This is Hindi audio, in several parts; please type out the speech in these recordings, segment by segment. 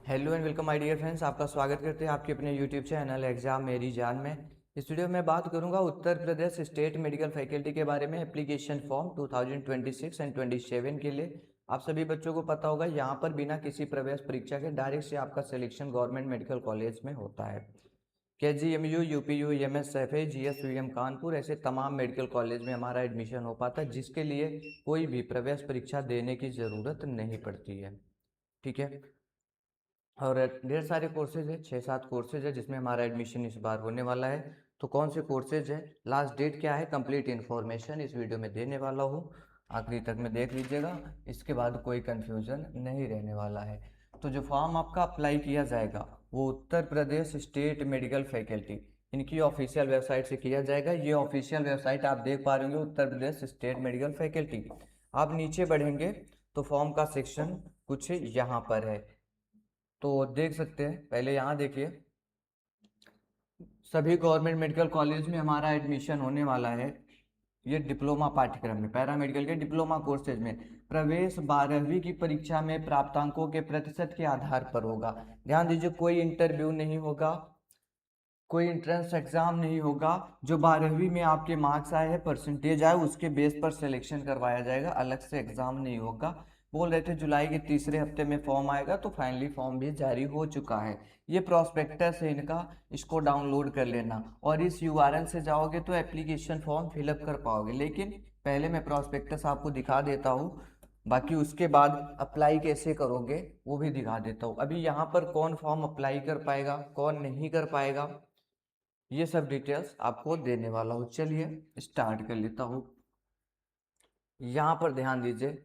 Hello and welcome my dear friends. आपका स्वागत करते हैं आपके अपने यूट्यूब चैनल एग्जाम मेरी जान में। इस वीडियो में बात करूंगा Uttar Pradesh state medical faculty के बारे में। एप्लीकेशन फॉर्म 2026 एंड 27 के लिए आप सभी बच्चों को पता होगा, यहाँ पर बिना किसी प्रवेश परीक्षा के डायरेक्ट से आपका सिलेक्शन गवर्नमेंट मेडिकल कॉलेज में होता है। KGMU, UPU, MSFA, GSUM Kanpur, ऐसे तमाम मेडिकल कॉलेज में हमारा एडमिशन हो पाता है, जिसके लिए कोई भी प्रवेश परीक्षा देने की ज़रूरत नहीं पड़ती है। ठीक है। और ढेर सारे कोर्सेज है, 6-7 कोर्सेज है जिसमें हमारा एडमिशन इस बार होने वाला है। तो कौन से कोर्सेज है, लास्ट डेट क्या है, कंप्लीट इन्फॉर्मेशन इस वीडियो में देने वाला हूँ। आखिरी तक में देख लीजिएगा, इसके बाद कोई कन्फ्यूज़न नहीं रहने वाला है। तो जो फॉर्म आपका अप्लाई किया जाएगा वो Uttar Pradesh state medical faculty, इनकी ऑफिशियल वेबसाइट से किया जाएगा। ये ऑफिशियल वेबसाइट आप देख पा रहे होंगे, Uttar Pradesh state medical faculty की। आप नीचे बढ़ेंगे तो फॉर्म का सेक्शन कुछ यहाँ पर है, तो देख सकते हैं। पहले यहाँ देखिए, सभी गवर्नमेंट मेडिकल कॉलेज में हमारा एडमिशन होने वाला है। ये डिप्लोमा पाठ्यक्रम में, पैरामेडिकल के डिप्लोमा कोर्सेज में प्रवेश 12वीं की परीक्षा में प्राप्तांकों के प्रतिशत के आधार पर होगा। ध्यान दीजिए, कोई इंटरव्यू नहीं होगा, कोई एंट्रेंस एग्जाम नहीं होगा। जो 12वीं में आपके मार्क्स आए हैं, परसेंटेज आए, उसके बेस पर सिलेक्शन करवाया जाएगा, अलग से एग्जाम नहीं होगा। बोल रहे थे जुलाई के तीसरे हफ्ते में फॉर्म आएगा, तो फाइनली फॉर्म भी जारी हो चुका है। ये प्रोस्पेक्टस है इनका, इसको डाउनलोड कर लेना और इस URL से जाओगे तो एप्लीकेशन फॉर्म फिलअप कर पाओगे। लेकिन पहले मैं प्रोस्पेक्टस आपको दिखा देता हूँ, बाकी उसके बाद अप्लाई कैसे करोगे वो भी दिखा देता हूँ। अभी यहाँ पर कौन फॉर्म अप्लाई कर पाएगा, कौन नहीं कर पाएगा, ये सब डिटेल्स आपको देने वाला हूँ। चलिए स्टार्ट कर लेता हूँ। यहाँ पर ध्यान दीजिए,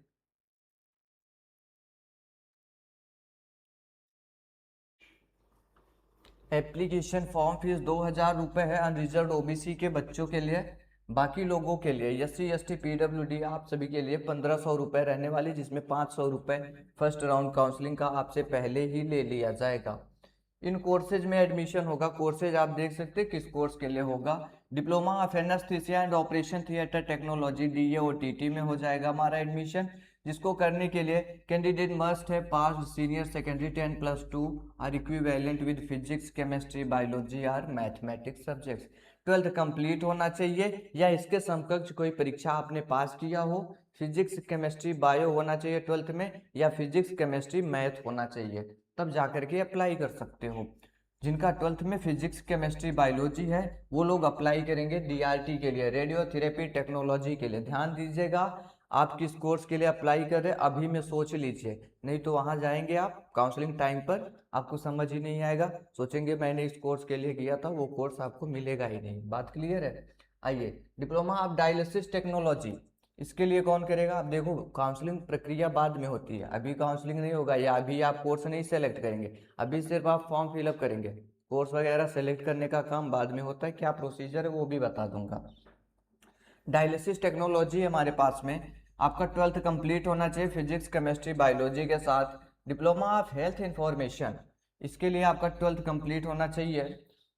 एप्लीकेशन फॉर्म फीस 2000 रुपये है अनरिजर्व OBC के बच्चों के लिए। बाकी लोगों के लिए SC ST PWD आप सभी के लिए 1500 रुपये रहने वाली, जिसमें 500 रुपये फर्स्ट राउंड काउंसलिंग का आपसे पहले ही ले लिया जाएगा। इन कोर्सेज में एडमिशन होगा। कोर्सेज आप देख सकते हैं किस कोर्स के लिए होगा। Diploma of anaesthesia and operation theatre technology DAOTT में हो जाएगा हमारा एडमिशन, जिसको करने के लिए कैंडिडेट मस्ट है pass senior secondary 10+2 or equivalent with physics chemistry biology or mathematics subjects. 12th complete होना चाहिए या इसके समकक्ष कोई परीक्षा आपने पास किया हो। फिजिक्स केमिस्ट्री बायो होना चाहिए 12th में, या फिजिक्स केमिस्ट्री मैथ होना चाहिए, तब जाकर के अप्लाई कर सकते हो। जिनका 12th में फिजिक्स केमिस्ट्री बायोलॉजी है वो लोग अप्लाई करेंगे DRT के लिए, रेडियोथेरेपी टेक्नोलॉजी के लिए। ध्यान दीजिएगा, आप किस कोर्स के लिए अप्लाई कर रहे हैं अभी में सोच लीजिए, नहीं तो वहाँ जाएंगे आप काउंसलिंग टाइम पर आपको समझ ही नहीं आएगा, सोचेंगे मैंने इस कोर्स के लिए किया था, वो कोर्स आपको मिलेगा ही नहीं। बात क्लियर है। आइए, डिप्लोमा ऑफ डायलिसिस टेक्नोलॉजी, इसके लिए कौन करेगा। अब देखो, काउंसलिंग प्रक्रिया बाद में होती है, अभी काउंसलिंग नहीं होगा या अभी आप कोर्स नहीं सेलेक्ट करेंगे, अभी सिर्फ आप फॉर्म फिलअप करेंगे। कोर्स वगैरह सेलेक्ट करने का काम बाद में होता है, क्या प्रोसीजर है वो भी बता दूंगा। डायलिसिस टेक्नोलॉजी हमारे पास में, आपका 12th कंप्लीट होना चाहिए फिजिक्स केमिस्ट्री बायोलॉजी के साथ। डिप्लोमा ऑफ हेल्थ इंफॉर्मेशन, इसके लिए आपका 12th कंप्लीट होना चाहिए,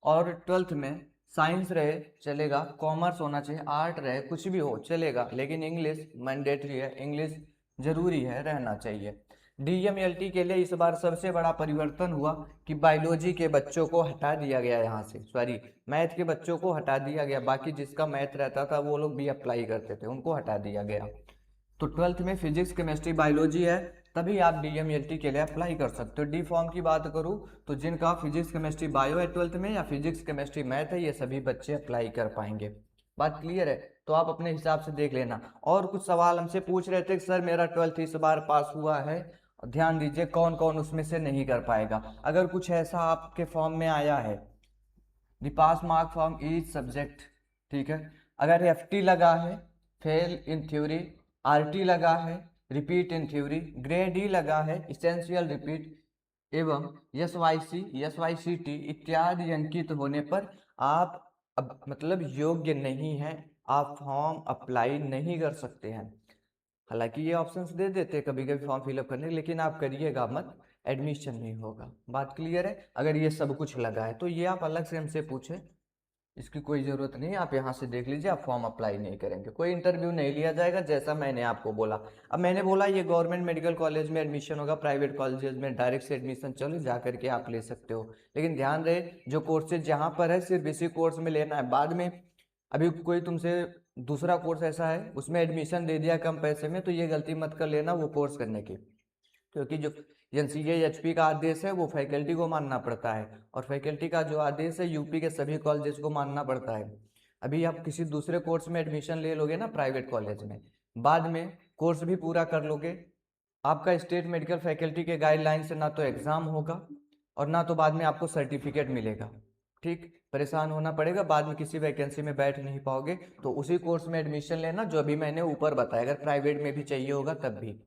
और 12th में साइंस रहे चलेगा, कॉमर्स होना चाहिए, आर्ट रहे, कुछ भी हो चलेगा, लेकिन इंग्लिश मैंडेटरी है, इंग्लिश जरूरी है, रहना चाहिए। DMLT के लिए इस बार सबसे बड़ा परिवर्तन हुआ कि बायोलॉजी के बच्चों को हटा दिया गया, यहाँ से सॉरी मैथ के बच्चों को हटा दिया गया। बाकी जिसका मैथ रहता था वो लोग भी अप्लाई करते थे, उनको हटा दिया गया। तो 12th में फिजिक्स केमिस्ट्री बायोलॉजी है, तभी आप DMLT के लिए अप्लाई कर सकते हो। डी फॉर्म की बात करूँ तो जिनका फिजिक्स केमिस्ट्री बायो है 12th में, या फिजिक्स केमिस्ट्री मैथ है, ये सभी बच्चे अप्लाई कर पाएंगे। बात क्लियर है, तो आप अपने हिसाब से देख लेना। और कुछ सवाल हमसे पूछ रहे थे कि सर मेरा 12th इस बार पास हुआ है, ध्यान दीजिए कौन कौन उसमें से नहीं कर पाएगा। अगर कुछ ऐसा आपके फॉर्म में आया है, the pass mark from each subject, ठीक है, अगर FT लगा है फेल इन थ्योरी, RT लगा है repeat in theory, grade E लगा है इसेंशियल रिपीट, एवं SYC इत्यादि अंकित होने पर आप अब मतलब योग्य नहीं है, आप फॉर्म अप्लाई नहीं कर सकते हैं। हालांकि ये ऑप्शंस दे देते हैं कभी कभी फॉर्म फिलअप करने, लेकिन आप करिएगा मत, एडमिशन नहीं होगा। बात क्लियर है। अगर ये सब कुछ लगा है तो ये आप अलग से हमसे पूछे, इसकी कोई ज़रूरत नहीं है, आप यहाँ से देख लीजिए, आप फॉर्म अप्लाई नहीं करेंगे, कोई इंटरव्यू नहीं लिया जाएगा, जैसा मैंने आपको बोला। अब मैंने बोला ये गवर्नमेंट मेडिकल कॉलेज में एडमिशन होगा, प्राइवेट कॉलेजेस में डायरेक्ट से एडमिशन चलो जा करके आप ले सकते हो, लेकिन ध्यान रहे जो कोर्सेज जहाँ पर है सिर्फ इसी कोर्स में लेना है। बाद में अभी कोई तुमसे दूसरा कोर्स ऐसा है उसमें एडमिशन दे दिया कम पैसे में, तो ये गलती मत कर लेना वो कोर्स करने की, क्योंकि जो NCA-HP का आदेश है वो फैकल्टी को मानना पड़ता है, और फैकल्टी का जो आदेश है यूपी के सभी कॉलेजेस को मानना पड़ता है। अभी आप किसी दूसरे कोर्स में एडमिशन ले लोगे ना प्राइवेट कॉलेज में, बाद में कोर्स भी पूरा कर लोगे, आपका स्टेट मेडिकल फैकल्टी के गाइडलाइन से ना तो एग्ज़ाम होगा और ना तो बाद में आपको सर्टिफिकेट मिलेगा। ठीक, परेशान होना पड़ेगा, बाद में किसी वैकेंसी में बैठ नहीं पाओगे। तो उसी कोर्स में एडमिशन लेना जो अभी मैंने ऊपर बताया, अगर प्राइवेट में भी चाहिए होगा तब भी।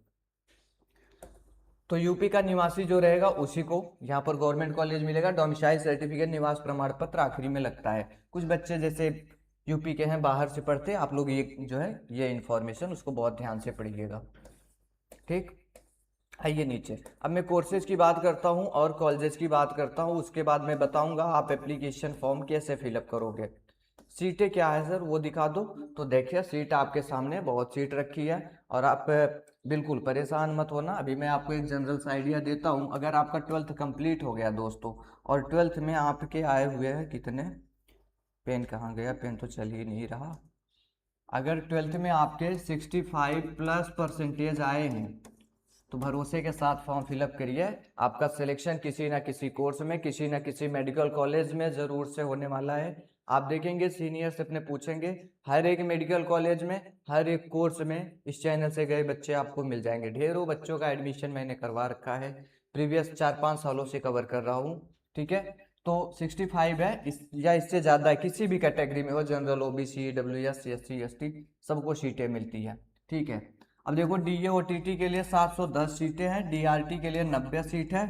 तो यूपी का निवासी जो रहेगा उसी को यहाँ पर गवर्नमेंट कॉलेज मिलेगा। डोमिसाइल सर्टिफिकेट, निवास प्रमाण पत्र आखिरी में लगता है। कुछ बच्चे जैसे यूपी के हैं बाहर से पढ़ते, आप लोग ये जो है ये इन्फॉर्मेशन उसको बहुत ध्यान से पढ़िएगा। ठीक, आइए नीचे। अब मैं कोर्सेज की बात करता हूँ और कॉलेजेस की बात करता हूँ, उसके बाद मैं बताऊंगा आप एप्लीकेशन फॉर्म कैसे फिलअप करोगे। सीटें क्या है सर वो दिखा दो। तो देखिए सीट आपके सामने बहुत सीट रखी है, और आप बिल्कुल परेशान मत होना। अभी मैं आपको एक जनरल सा आइडिया देता हूँ। अगर आपका 12th कंप्लीट हो गया दोस्तों, और 12th में आपके आए हुए हैं कितने, पेन कहाँ गया, पेन तो चल ही नहीं रहा। अगर 12th में आपके 65 प्लस परसेंटेज आए हैं तो भरोसे के साथ फॉर्म फिलअप करिए। आपका सिलेक्शन किसी ना किसी कोर्स में, किसी ना किसी मेडिकल कॉलेज में ज़रूर से होने वाला है। आप देखेंगे सीनियर से अपने पूछेंगे, हर एक मेडिकल कॉलेज में हर एक कोर्स में इस चैनल से गए बच्चे आपको मिल जाएंगे। ढेरों बच्चों का एडमिशन मैंने करवा रखा है, प्रीवियस 4-5 सालों से कवर कर रहा हूँ। ठीक है, तो 65 है या इससे ज़्यादा है, किसी भी कैटेगरी में हो, general, OBC, WS, SC, ST, सबको सीटें मिलती हैं। ठीक है, अब देखो DA OTT के लिए 710 सीटें हैं, DRT के लिए 90 सीट है,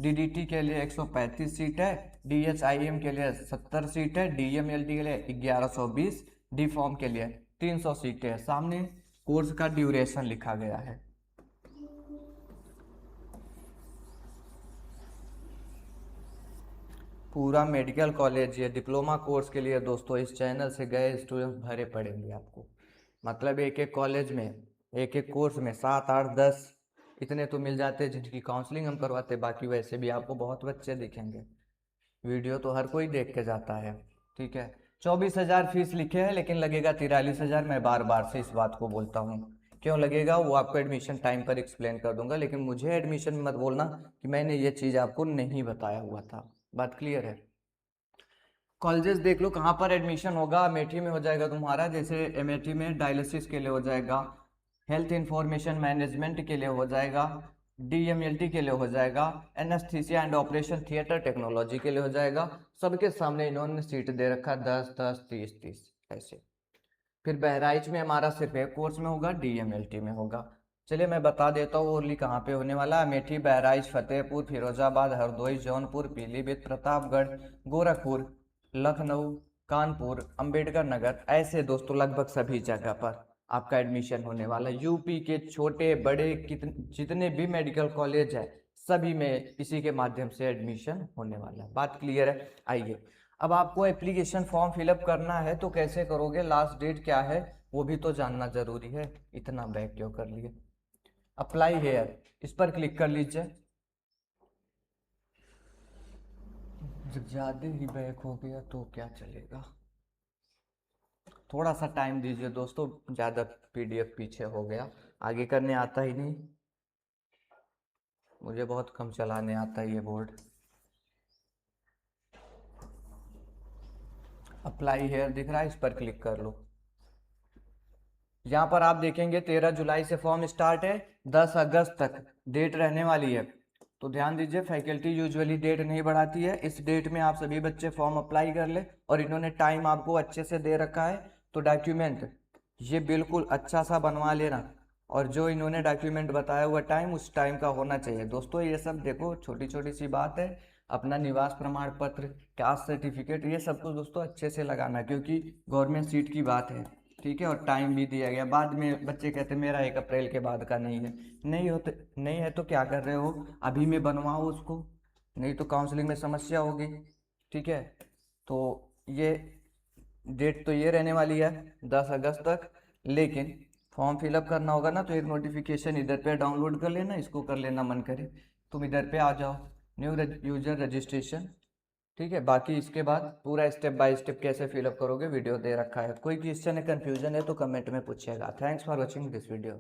DDT के लिए 135 सीट है, DHIM के लिए 70 सीट है, DMLT के लिए 1120, डी फॉर्म के लिए 300 सीटें हैं। सामने कोर्स का ड्यूरेशन लिखा गया है। पूरा मेडिकल कॉलेज ये डिप्लोमा कोर्स के लिए दोस्तों इस चैनल से गए स्टूडेंट्स भरे पड़ेंगे आपको। मतलब एक एक कॉलेज में, एक एक कोर्स में 7, 8, 10 इतने तो मिल जाते हैं जिनकी काउंसलिंग हम करवाते। बाकी वैसे भी आपको बहुत बच्चे दिखेंगे, वीडियो तो हर कोई देख के जाता है। ठीक है, 24,000 फीस लिखे है, लेकिन लगेगा 43,000। मैं बार बार से इस बात को बोलता हूँ, क्यों लगेगा वो आपको एडमिशन टाइम पर एक्सप्लेन कर दूंगा, लेकिन मुझे एडमिशन में मत बोलना कि मैंने ये चीज़ आपको नहीं बताया हुआ था। बात क्लियर है। कॉलेजेस देख लो कहाँ पर एडमिशन होगा। अमेठी में हो जाएगा तुम्हारा, जैसे अमेठी में डायलिसिस के लिए हो जाएगा, हेल्थ इंफॉर्मेशन मैनेजमेंट के लिए हो जाएगा, DMLT के लिए हो जाएगा, anaesthesia and operation theatre technology के लिए हो जाएगा। सबके सामने इन्होंने सीट दे रखा है 10, 10, 30, 30 ऐसे। फिर बहराइच में हमारा सिर्फ एक कोर्स में होगा, DMLT में होगा। चलिए मैं बता देता हूँ ओरली कहाँ पे होने वाला है। अमेठी, बहराइच, फतेहपुर, फिरोजाबाद, हरदोई, जौनपुर, पीलीभीत, प्रतापगढ़, गोरखपुर, लखनऊ, कानपुर, अंबेडकर नगर, ऐसे दोस्तों लगभग सभी जगह पर आपका एडमिशन होने वाला है। यूपी के छोटे बड़े जितने भी मेडिकल कॉलेज है सभी में इसी के माध्यम से एडमिशन होने वाला है। बात क्लियर है। आइए, अब आपको एप्लीकेशन फॉर्म फिलअप करना है तो कैसे करोगे, लास्ट डेट क्या है वो भी तो जानना जरूरी है। इतना बैक क्यों कर लिए। अप्लाई हेयर इस पर क्लिक कर लीजिए। जब ज़्यादा ही बैक हो गया तो क्या चलेगा, थोड़ा सा टाइम दीजिए दोस्तों, ज़्यादा PDF पीछे हो गया, आगे करने आता ही नहीं, मुझे बहुत कम चलाने आता है ये बोर्ड। अप्लाई हेयर दिख रहा है, इस पर क्लिक कर लो। यहाँ पर आप देखेंगे 13 जुलाई से फॉर्म स्टार्ट है, 10 अगस्त तक डेट रहने वाली है। तो ध्यान दीजिए, फैकल्टी यूजुअली डेट नहीं बढ़ाती है, इस डेट में आप सभी बच्चे फॉर्म अप्लाई कर ले, और इन्होंने टाइम आपको अच्छे से दे रखा है। तो डॉक्यूमेंट ये बिल्कुल अच्छा सा बनवा लेना, और जो इन्होंने डॉक्यूमेंट बताया हुआ टाइम उस टाइम का होना चाहिए दोस्तों। ये सब देखो छोटी छोटी सी बात है, अपना निवास प्रमाण पत्र, कास्ट सर्टिफिकेट, ये सब कुछ दोस्तों अच्छे से लगाना, क्योंकि गवर्नमेंट सीट की बात है। ठीक है, और टाइम भी दिया गया। बाद में बच्चे कहते मेरा 1 अप्रैल के बाद का नहीं है, नहीं होते नहीं है तो क्या कर रहे हो, अभी में बनवाओ उसको, नहीं तो काउंसलिंग में समस्या होगी। ठीक है, तो ये डेट तो ये रहने वाली है 10 अगस्त तक, लेकिन फॉर्म फिलअप करना होगा ना, तो एक नोटिफिकेशन इधर पे डाउनलोड कर लेना, इसको कर लेना, मन करे तुम इधर पे आ जाओ, न्यू यूजर रजिस्ट्रेशन। ठीक है, बाकी इसके बाद पूरा स्टेप बाय स्टेप कैसे फिलअप करोगे वीडियो दे रखा है। कोई क्वेश्चन है, कंफ्यूजन है तो कमेंट में पूछिएगा। Thanks for watching this video.